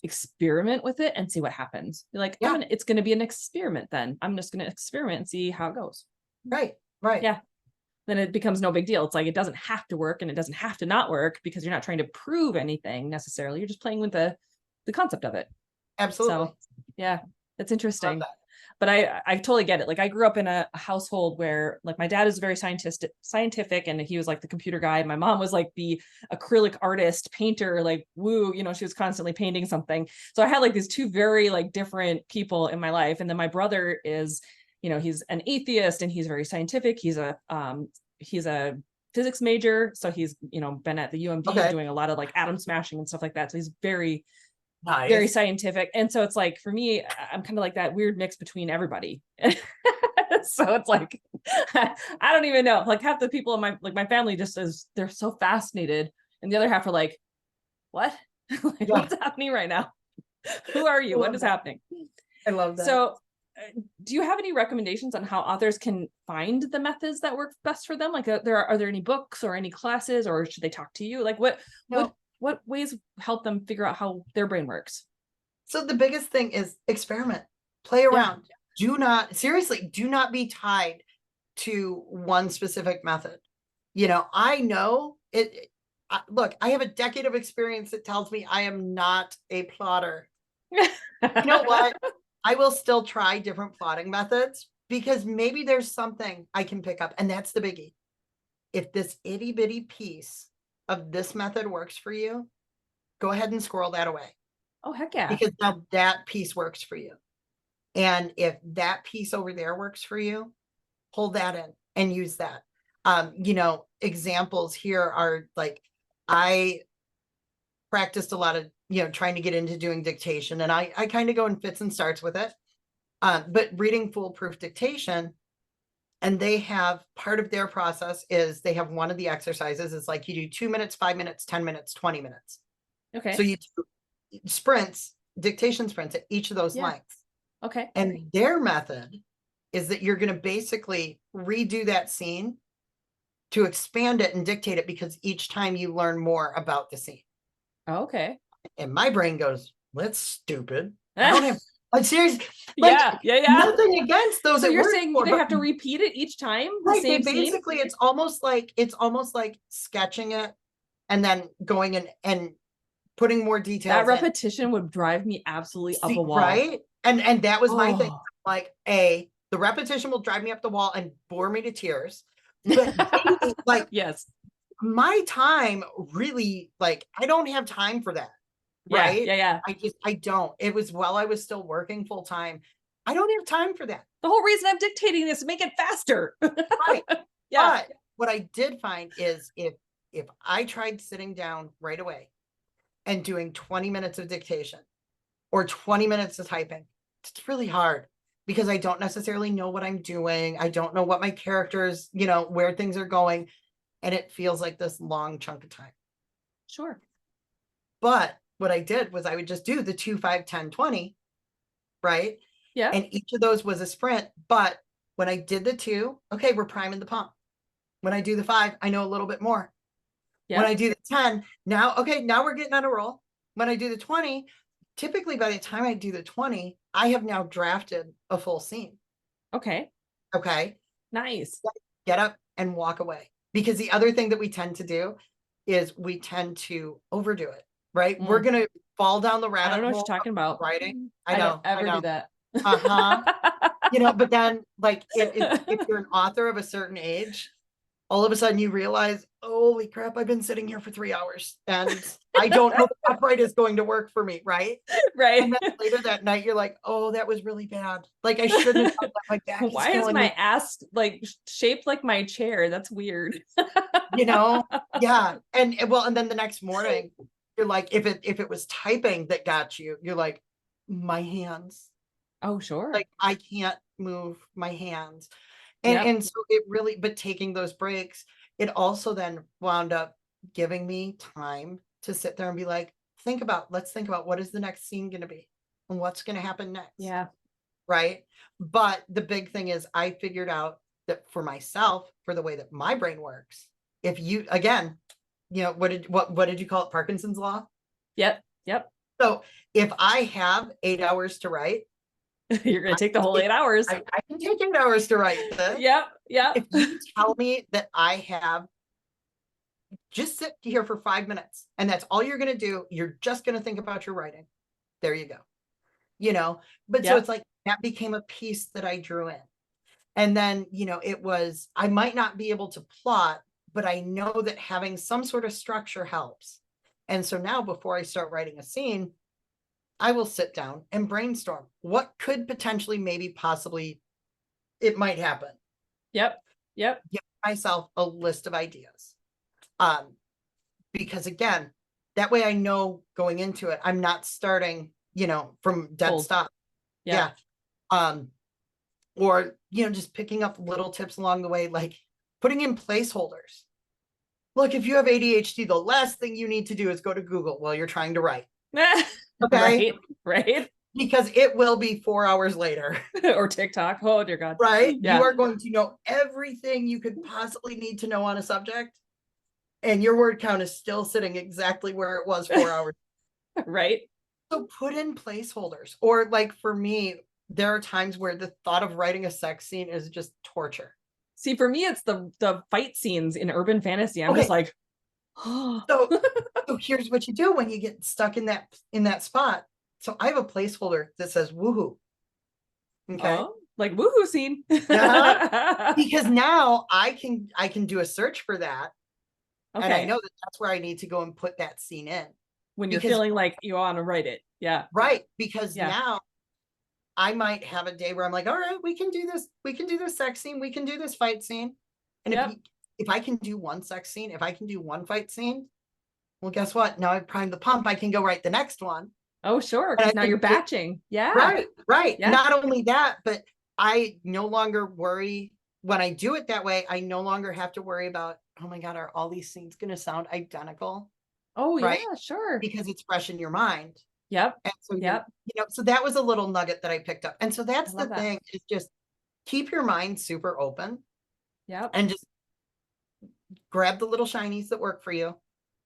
experiment with it and see what happens. You're like, it's going to be an experiment. Then I'm just going to experiment and see how it goes. Right. Yeah. Then it becomes no big deal. It's like, it doesn't have to work and it doesn't have to not work because you're not trying to prove anything necessarily. You're just playing with the concept of it. Absolutely. So yeah, that's interesting. But I totally get it. Like I grew up in a household where like my dad is very scientific and he was like the computer guy. My mom was like the acrylic artist, painter, like woo, she was constantly painting something. So I had like these two very like different people in my life. And then my brother is, he's an atheist and he's very scientific. He's a physics major. So he's, been at the UMD doing a lot of like atom smashing and stuff like that. So he's very scientific. And so it's like, for me, I'm kind of like that weird mix between everybody. So it's like, I don't even know, like half the people in my family just they're so fascinated. And the other half are like, what? What's happening right now? Who are you? What is happening? I love that. So do you have any recommendations on how authors can find the methods that work best for them? Like are there any books or any classes, or should they talk to you? Like what ways help them figure out how their brain works? So the biggest thing is experiment, play around, seriously, do not be tied to one specific method. You know, I know it. Look, I have a decade of experience that tells me I am not a plotter. You know what? I will still try different plotting methods because maybe there's something I can pick up. And that's the biggie. If this itty bitty piece of this method works for you, go ahead and squirrel that away. Oh, heck yeah. Because now that piece works for you. And if that piece over there works for you, hold that in and use that. You know, examples here are like, I practiced a lot of, you know, trying to get into doing dictation, and I kind of go in fits and starts with it. But reading Foolproof Dictation, and they have part of their process is they have one of the exercises is like you do 2 minutes, 5 minutes, 10 minutes, 20 minutes. Okay. So you do sprints, dictation sprints at each of those lengths. Okay. And their method is that you're going to basically redo that scene to expand it and dictate it, because each time you learn more about the scene. Okay. And my brain goes, that's stupid. I don't have, I'm serious. Like, yeah. Nothing against those. So you're saying they have to repeat it each time? Right. They basically, it's almost like sketching it and then going and putting more details. That repetition would drive me absolutely up a wall. Right. And that was my thing. Like, the repetition will drive me up the wall and bore me to tears. But like, yes, my time really, like, I don't have time for that. Right. Yeah. I don't. It was while I was still working full time. I don't have time for that. The whole reason I'm dictating this is to make it faster. Right. Yeah. But what I did find is if I tried sitting down right away and doing 20 minutes of dictation or 20 minutes of typing, it's really hard because I don't necessarily know what I'm doing. I don't know what my characters, you know, where things are going. And it feels like this long chunk of time. Sure. But what I did was I would just do the 2, 5, 10, 20, right? Yeah. And each of those was a sprint. But when I did the 2, okay, we're priming the pump. When I do the 5, I know a little bit more. When I do the 10, now we're getting on a roll. When I do the 20, typically by the time I do the 20, I have now drafted a full scene. Okay. Nice. Get up and walk away. Because the other thing that we tend to do is we tend to overdo it, right? We're going to fall down the rabbit hole. I don't know what you're talking about. Writing. I don't ever do that. You know, but then like if you're an author of a certain age, all of a sudden you realize, holy crap, I've been sitting here for 3 hours and I don't know if upright is going to work for me, right? Right. And then later that night, you're like, oh, that was really bad. Like I shouldn't have done that. My back is Why is my ass like shaped like my chair? That's weird. You know? Yeah. And then the next morning, you're like, if it was typing that got you, you're like, my hands. Oh, sure. Like I can't move my hands. And so it really, but taking those breaks, it also then wound up giving me time to sit there and be like, let's think about what is the next scene going to be and what's going to happen next. Yeah. Right. But the big thing is I figured out that for myself, for the way that my brain works, if you, again, you know, what did you call it? Parkinson's law? Yep. So if I have 8 hours to write, you're going to take the whole 8 hours. I can take 8 hours to write this. Yep. If you tell me that I have, just sit here for 5 minutes and that's all you're going to do, you're just going to think about your writing. There you go. You know, but so it's like that became a piece that I drew in. And then, you know, it was, I might not be able to plot, but I know that having some sort of structure helps. And so now before I start writing a scene, I will sit down and brainstorm what could potentially, maybe, possibly, it might happen. Yep. Give myself a list of ideas. Because again, that way I know going into it, I'm not starting, you know, from dead stop. Yeah. Or, you know, just picking up little tips along the way, like putting in placeholders. Look, if you have ADHD, the last thing you need to do is go to Google while you're trying to write. Okay. Right. Because it will be 4 hours later. Or TikTok. Oh, dear God. Right. Yeah. You are going to know everything you could possibly need to know on a subject. And your word count is still sitting exactly where it was 4 hours. Right. So put in placeholders. Or like for me, there are times where the thought of writing a sex scene is just torture. See, for me, it's the fight scenes in urban fantasy. I'm just like, oh. So here's what you do when you get stuck in that spot. So I have a placeholder that says woohoo. Okay. Oh, like woohoo scene. Because now I can do a search for that. Okay. And I know that that's where I need to go and put that scene in. When you're feeling like you want to write it. Yeah. Right. Because now I might have a day where I'm like, all right, we can do this. We can do this sex scene. We can do this fight scene. And if I can do one sex scene, if I can do one fight scene, well, guess what? Now I've primed the pump. I can go write the next one. Oh, sure. Because now you're batching. Yeah. Right. Yeah. Not only that, but I no longer worry when I do it that way. I no longer have to worry about, oh my God, are all these scenes going to sound identical? Oh, yeah, sure. Because it's fresh in your mind. Yep. And so, so that was a little nugget that I picked up. And so that's the thing, is just keep your mind super open. Yep. And just grab the little shinies that work for you.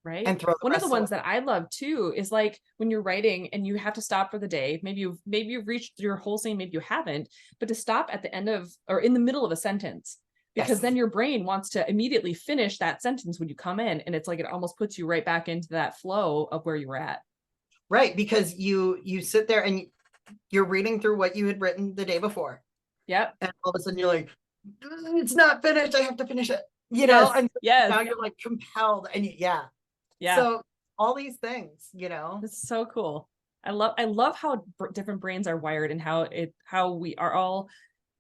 Right. And throw one of the ones that I love too is like when you're writing and you have to stop for the day. Maybe you've reached your whole scene, maybe you haven't, but to stop at the end of or in the middle of a sentence, because then your brain wants to immediately finish that sentence when you come in, and it's like it almost puts you right back into that flow of where you were at. Right, because you sit there and you're reading through what you had written the day before. Yep. And all of a sudden you're like, it's not finished. I have to finish it. Know, and now you're like compelled, and yeah. So all these things, it's so cool. I love how different brains are wired and how we are all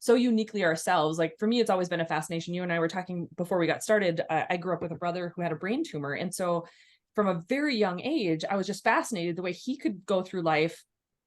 so uniquely ourselves. Like for me, it's always been a fascination. You and I were talking before we got started. I grew up with a brother who had a brain tumor. And so from a very young age, I was just fascinated the way he could go through life,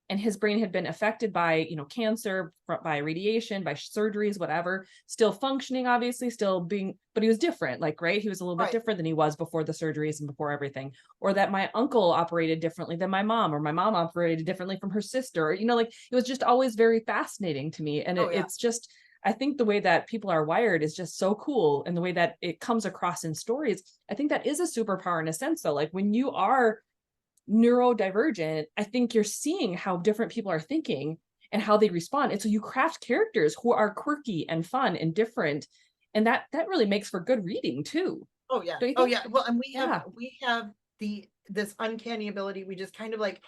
and his brain had been affected by, cancer, by radiation, by surgeries, whatever, still functioning, obviously still being, but he was different, right? He was a little bit different than he was before the surgeries and before everything. Or that my uncle operated differently than my mom, or my mom operated differently from her sister, it was just always very fascinating to me. And it's just, I think the way that people are wired is just so cool. And the way that it comes across in stories, I think that is a superpower in a sense, though. Like when you are neurodivergent, I think you're seeing how different people are thinking and how they respond. And so you craft characters who are quirky and fun and different. And that really makes for good reading too. Oh yeah. Well, and we have this uncanny ability. We just kind of like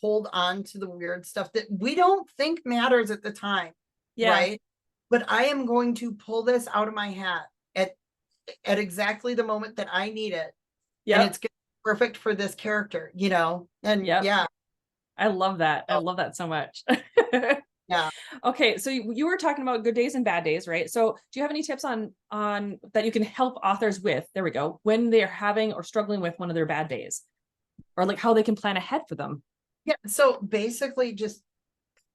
hold on to the weird stuff that we don't think matters at the time. Right. But I am going to pull this out of my hat at exactly the moment that I need it. Yeah. And it's going to be perfect for this character, and I love that. I love that so much. Yeah. Okay. So you were talking about good days and bad days, right? So do you have any tips on that you can help authors with, there we go, when they're having or struggling with one of their bad days, or like how they can plan ahead for them? Yeah. So basically just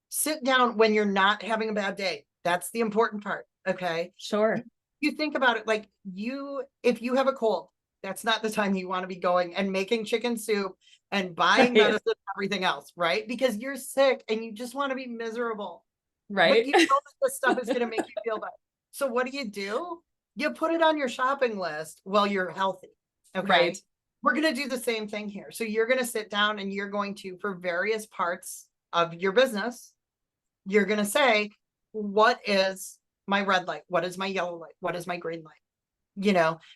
sit down when you're not having a bad day. That's the important part. Okay. Sure. You think about it like if you have a cold, that's not the time you want to be going and making chicken soup and buying medicine and everything else, right? Because you're sick and you just want to be miserable. Right. But you know that this stuff is going to make you feel better. So what do? You put it on your shopping list while you're healthy. Okay. Right. We're going to do the same thing here. So you're going to sit down and you're going to, for various parts of your business, you're going to say, what is my red light? What is my yellow light? What is my green light?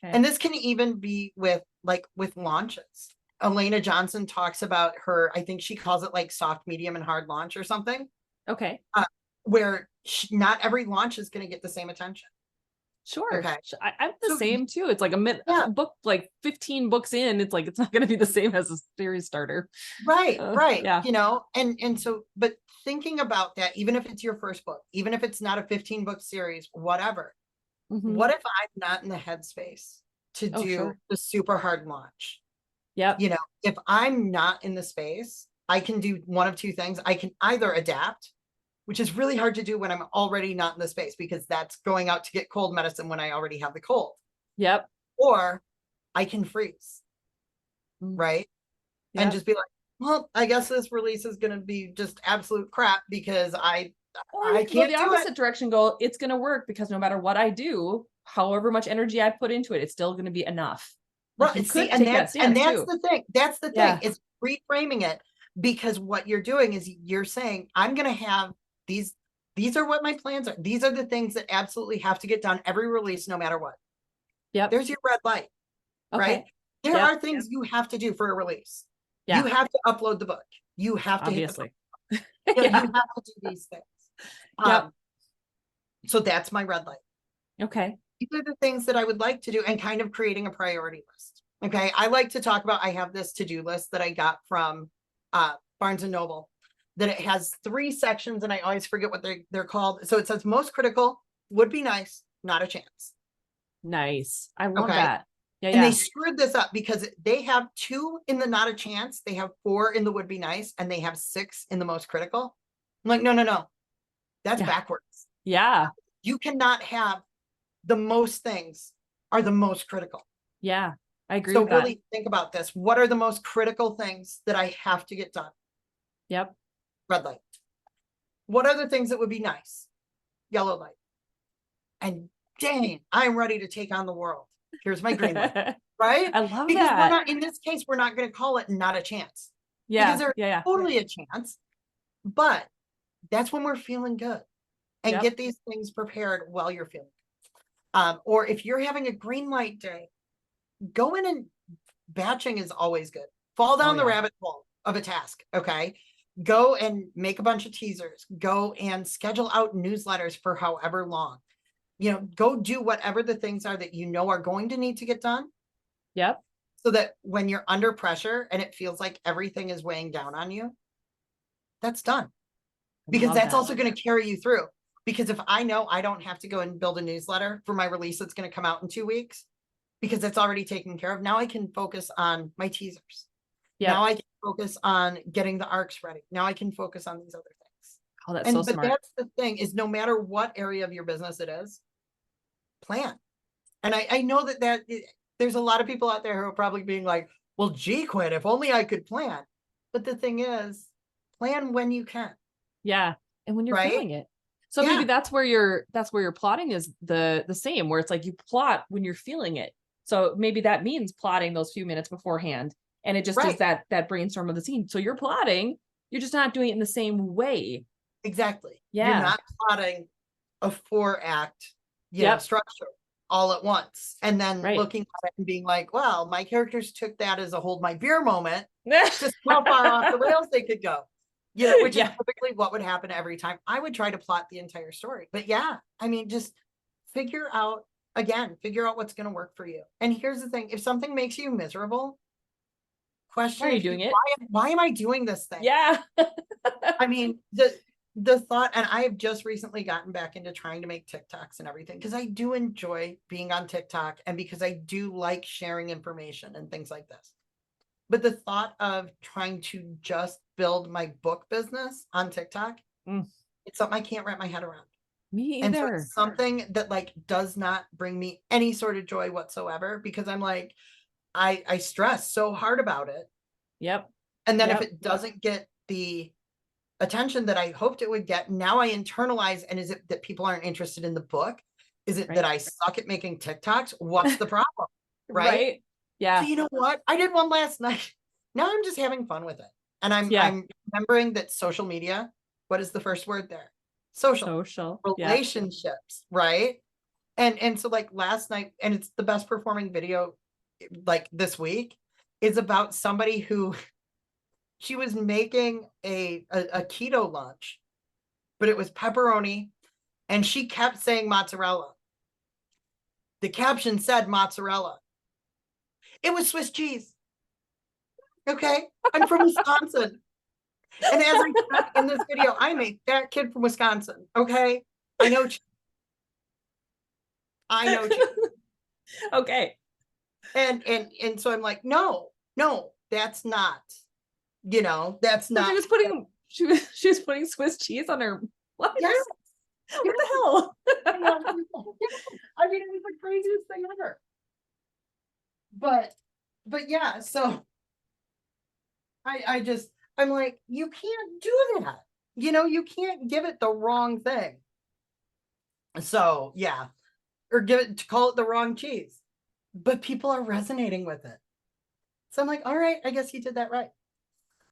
And this can even be with launches. Elena Johnson talks about her, I think she calls it like soft, medium, and hard launch or something. Okay. Where not every launch is going to get the same attention. Sure. Okay. I'm the same too. It's like a book, like 15 books in, it's like, it's not going to be the same as a series starter. Right. Yeah. And so, but thinking about that, even if it's your first book, even if it's not a 15 book series, whatever, what if I'm not in the headspace to do the super hard launch? Yeah. If I'm not in the space, I can do one of two things. I can either adapt, which is really hard to do when I'm already not in the space, because that's going out to get cold medicine when I already have the cold. Yep. Or I can freeze. Right. Yep. And just be like, well, I guess this release is going to be just absolute crap because I can't the opposite direction go, it's going to work because no matter what I do, however much energy I put into it, it's still going to be enough. Right. And that's the thing. That's the thing. It's reframing it, because what you're doing is you're saying, I'm going to have these These are what my plans are. These are the things that absolutely have to get done every release, no matter what. Yep. There's your red light, right? Okay. There Yep. are things you have to do for a release. Yeah. You have to upload the book. You have to Obviously. hit the, you Yeah. have to do these things. Yep. So that's my red light. Okay. These are the things that I would like to do, and kind of creating a priority list. Okay. I like to talk about, I have this to-do list that I got from Barnes and Noble, that it has 3 sections, and I always forget what they're called. So it says most critical, would be nice, not a chance. Nice. I love Okay. that. Yeah. And Yeah. they screwed this up because they have 2 in the not a chance, they have 4 in the would be nice, and they have 6 in the most critical. I'm like, no, that's Yeah. backwards. Yeah. You cannot have the most things are the most critical. Yeah. I agree So with that. really think about this. What are the most critical things that I have to get done? Yep. Red light. What are the things that would be nice? Yellow light. And dang, I'm ready to take on the world. Here's my green light, right? I love Because that. we're not, in this case, we're not going to call it not a chance. Yeah. Because there's Yeah. totally a chance, but that's when we're feeling good, and Yep. get these things prepared while you're feeling or if you're having a green light day, go in, and batching is always good. Fall down the rabbit hole of a task. Okay. Go and make a bunch of teasers, go and schedule out newsletters for however long, go do whatever the things are that are going to need to get done. Yep. So that when you're under pressure and it feels like everything is weighing down on you, that's done. Because that's also going to carry you through. Because if I know I don't have to go and build a newsletter for my release that's going to come out in 2 weeks, because that's already taken care of, now I can focus on my teasers. Yep. Now I can focus on getting the arcs ready. Now I can focus on these other things. Oh, that's so smart. But that's the thing, is no matter what area of your business it is, plan. And I know that there's a lot of people out there who are probably being like, well, gee, Quinn, if only I could plan. But the thing is, plan when you can. Yeah. And when you're feeling it. So maybe that's where your plotting is the same, where it's like you plot when you're feeling it. So maybe that means plotting those few minutes beforehand. And it just is that brainstorm of the scene. So you're plotting, you're just not doing it in the same way. Exactly. Yeah. You're not plotting a 4-act structure all at once. And then looking at it and being like, well, my characters took that as a hold my beer moment. Just how far off the rails they could go. Which is typically what would happen every time I would try to plot the entire story. But just figure out what's going to work for you. And here's the thing, if something makes you miserable, question, why are you doing it? Why am I doing this thing? Yeah. I mean, the thought, and I have just recently gotten back into trying to make TikToks and everything, because I do enjoy being on TikTok, and because I do like sharing information and things like this. But the thought of trying to just build my book business on TikTok, it's something I can't wrap my head around. Me either. And so it's something that does not bring me any sort of joy whatsoever, because I'm like, I stress so hard about it. Yep. And then if it doesn't get the attention that I hoped it would get, now I internalize, and is it that people aren't interested in the book? Is it that I suck at making TikToks? What's the problem? Right? Yeah. So you know what? I did one last night. Now I'm just having fun with it. And I'm remembering that social media, what is the first word there? Social. Relationships, right? And so last night, and it's the best performing video this week, is about somebody who she was making a keto lunch, but it was pepperoni, and she kept saying mozzarella. The caption said mozzarella. It was Swiss cheese. Okay. I'm from Wisconsin. And as I said in this video, I'm a fat kid from Wisconsin. Okay. I know. Okay. And so I'm like, no, that's not, that's not. She was putting Swiss cheese on her lunch. Yes. What the hell? I mean, it was the craziest thing ever. But yeah, so I'm like, you can't do that. You can't give it the wrong thing. So yeah, or call it the wrong cheese, but people are resonating with it. So I'm like, all right, I guess you did that right.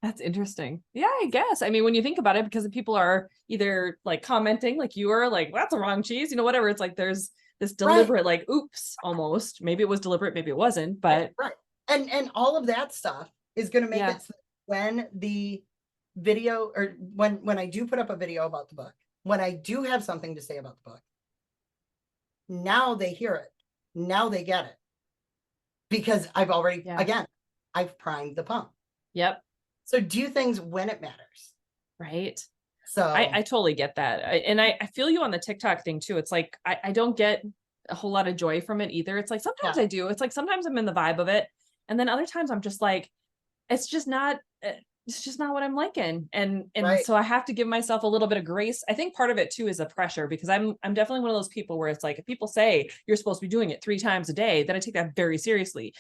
That's interesting. Yeah, I guess. I mean, when you think about it, because people are either like commenting like you are like, well, that's the wrong cheese, whatever. It's like there's this Right. deliberate, like, oops, almost. Maybe it was deliberate, maybe it wasn't, but Right. And all of that stuff is going to make yeah. it so when the video, or when I do put up a video about the book, when I do have something to say about the book, now they hear it. Now they get it. Because I've already, Yeah. again, I've primed the pump. Yep. So do things when it matters. Right. So I totally get that. I feel you on the TikTok thing too. It's like, I don't get a whole lot of joy from it either. It's like, sometimes yeah, I do. It's like, sometimes I'm in the vibe of it. And then other times I'm just like, it's just not, it's just not what I'm liking. And right. so I have to give myself a little bit of grace. I think part of it too is a pressure, because I'm definitely one of those people where it's like, if people say you're supposed to be doing it 3 times a day, then I take that very seriously.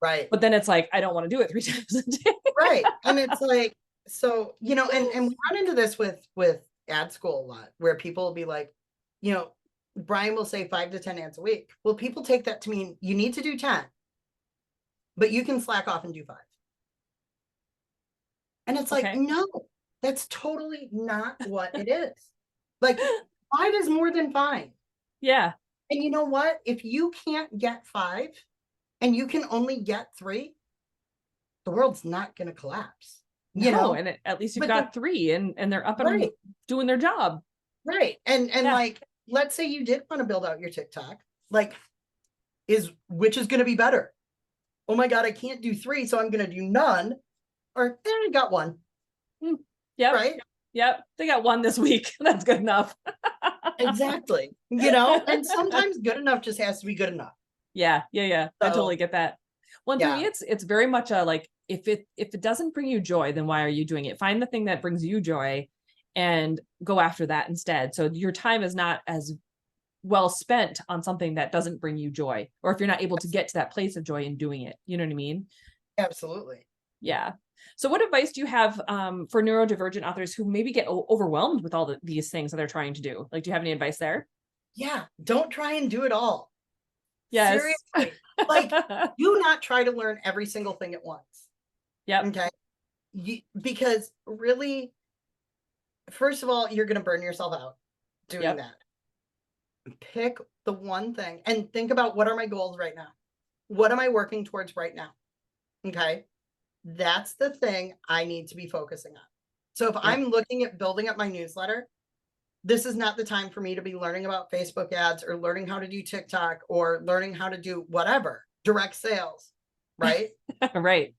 Right. But then it's like, I don't want to do it 3 times a day. Right. And it's like, so, and we run into this with ad school a lot, where people will be like, Bryan will say 5 to 10 ads a week. Well, people take that to mean you need to do 10, but you can slack off and do 5. And it's like, Okay. no, that's totally not what it is. Like 5 is more than fine. Yeah. And you know what? If you can't get 5 and you can only get 3, the world's not going to collapse, No, and at least you've but got 3 and they're up and right, doing their job. right. And Yeah. like, let's say you did want to build out your TikTok, like which is going to be better? Oh my God, I can't do 3, so I'm going to do none. Or I got 1. Yep. Right. Yep. They got 1 this week. That's good enough. Exactly. And sometimes good enough just has to be good enough. Yeah. I So totally get that. Well, to me, yeah, it's very much a like, if it doesn't bring you joy, then why are you doing it? Find the thing that brings you joy and go after that instead. So your time is not as well spent on something that doesn't bring you joy, or if you're not able to get to that place of joy in doing it. You know what I mean? absolutely. Yeah. So what advice do you have for neurodivergent authors who maybe get overwhelmed with all these things that they're trying to do? Like, do you have any advice there? Yeah. Don't try and do it all. Yes. Seriously. Like, do not try to learn every single thing at once. Yep. Okay. Because really, first of all, you're going to burn yourself out doing that. Pick the one thing and think about, what are my goals right now? What am I working towards right now? Okay. That's the thing I need to be focusing on. So if I'm looking at building up my newsletter, this is not the time for me to be learning about Facebook ads or learning how to do TikTok or learning how to do whatever, direct sales, right? Right.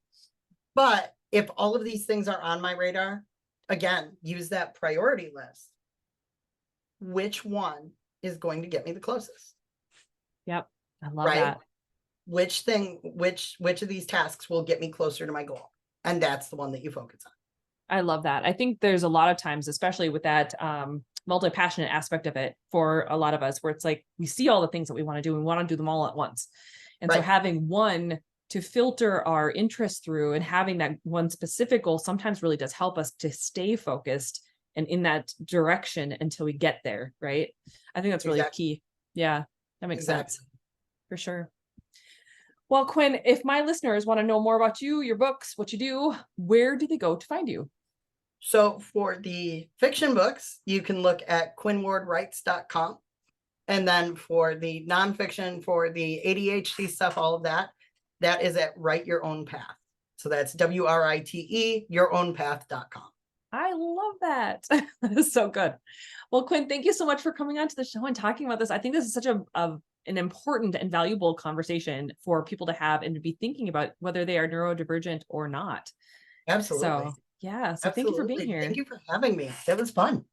But if all of these things are on my radar, again, use that priority list. Which one is going to get me the closest? Yep. I love Right? that. Which of these tasks will get me closer to my goal? And that's the one that you focus on. I love that. I think there's a lot of times, especially with that multi-passionate aspect of it for a lot of us, where it's like, we see all the things that we want to do and we want to do them all at once. And so having one to filter our interest through and having that one specific goal sometimes really does help us to stay focused and in that direction until we get there. Right. I think that's really key. Yeah, that makes sense for sure. Well, Quinn, if my listeners want to know more about you, your books, what you do, where do they go to find you? So for the fiction books, you can look at quinnwardwrites.com. And then for the nonfiction, for the ADHD stuff, all of that, that is at Write Your Own Path. So that's WRITE, yourownpath.com. I love that. That is so good. Well, Quinn, thank you so much for coming on to the show and talking about this. I think this is such an important and valuable conversation for people to have and to be thinking about whether they are neurodivergent or not. Absolutely. So, yeah. So Absolutely. thank you for being here. Thank you for having me. That was fun.